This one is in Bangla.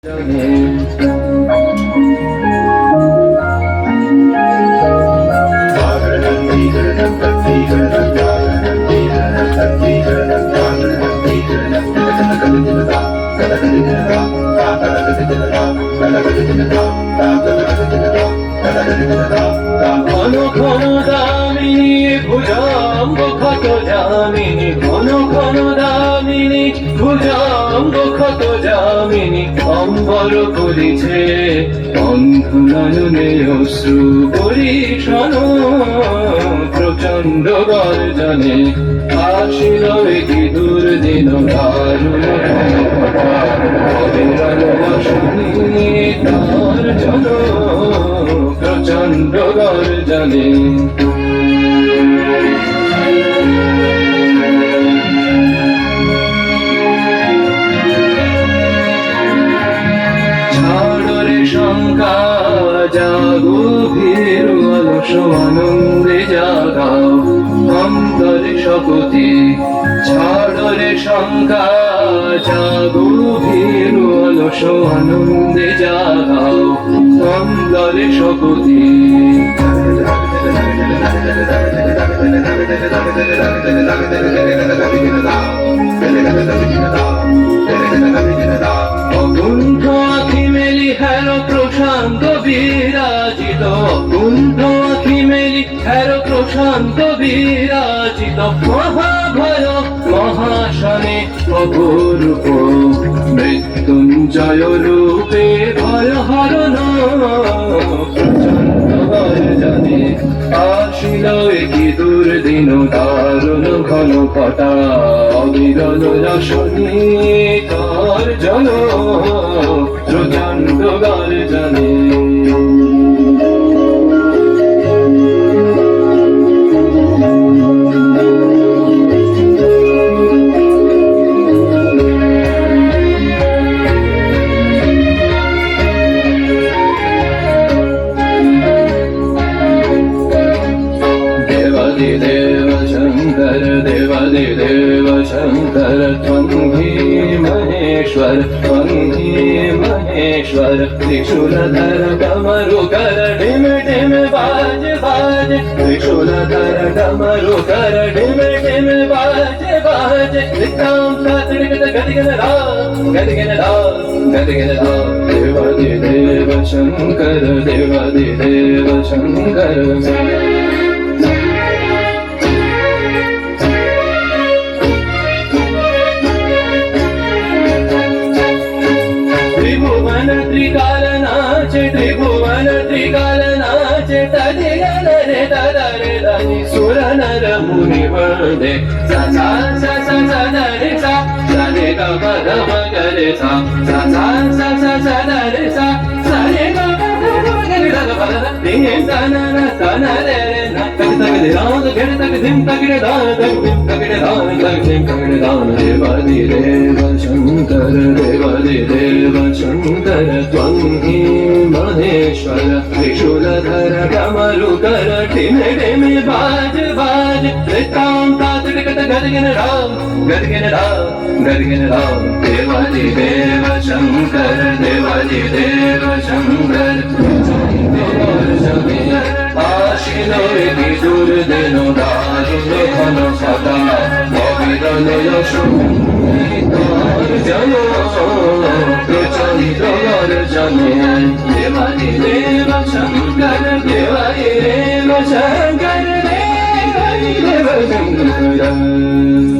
ঘন ঘন দামিনী ভুজঙ্গ ক্ষত যামিনী, ঘন ঘন দামিনী ভুজঙ্গ ক্ষত যামিনী, অম্বর করিছে অন্ধ নয়নে অশ্রু পরিশন, প্রচণ্ড গর্জনে আসিল কি দুর্দিন দারুণ শুনি তার জন প্রচণ্ড গর্জনে। ছাড়রে শঙ্কা জাগো ভীর অলস আনন্দে জাগাও অন্তরে শপথি, ছাড়রে শঙ্কা জাগো ভীর অলস আনন্দে জাগাও অন্তরে শপথি। অকুণ্ঠ আখি মেলি হের প্রশান্ত বিরাজিত, অকুণ্ঠ আখি মেলি হের প্রশান্ত বিরাজিত, মহাভয় মহাশনে অপরূপ মৃত্যুঞ্জয় রূপে ভয় হরণ, প্রচণ্ড গর্জনে আসিল কি দুর্দিন দারুণ ঘন কটা, অবিরল রসনী গর্জন প্রচণ্ড গর্জনে। देव शंकर देवादिदेव शंकर त्वं हि महेश्वर, त्वं हि महेश्वर, त्रिशूलधर डमरुकर ढिम ढिम बाज बाज, त्रिशूलधर डमरुकर ढिम ढिम बाज बाज, विक्रम तड़िगद गदिगद राम गदिगद राम गदिगद राम। देवादिदेव शंकर देवादिदेव शंकर त्रिकाल नाचे त्रिभुवन त्रिकाल नाचे, तदिगन रे तदरे धनि सुर नर मुनि वन्दे, सा सा सा सा सा रे सा सा रे ग म ध म ग रे सा सा सा सा सा सा रे सा सा रे ग म ध म ग रे सा ग ध रे सा न रे रे न तक तक रे राम घेर तक धिम तक रे दान तक धिम तक रे दान तक धिम तक रे दान। देवादिदेव शंकर देवादिदेव शंकर त्वं हि महेश्वर, त्रिशूलधर डमरुकर ढिम ढिम बाज बाज, त्रितां तातड़िगद गदिगन राम गदिगन राम गदिगन राम। देवादिदेव शंकर देवादिदेव शंकर আসিল কি দুর্দিন দারুণ ঘন সদা, অবিরল জন প্রচণ্ড গর্জনে। দেবাদিদেব শঙ্কর দেবাদিদেব শঙ্কর দেবাদিদেব শঙ্কর।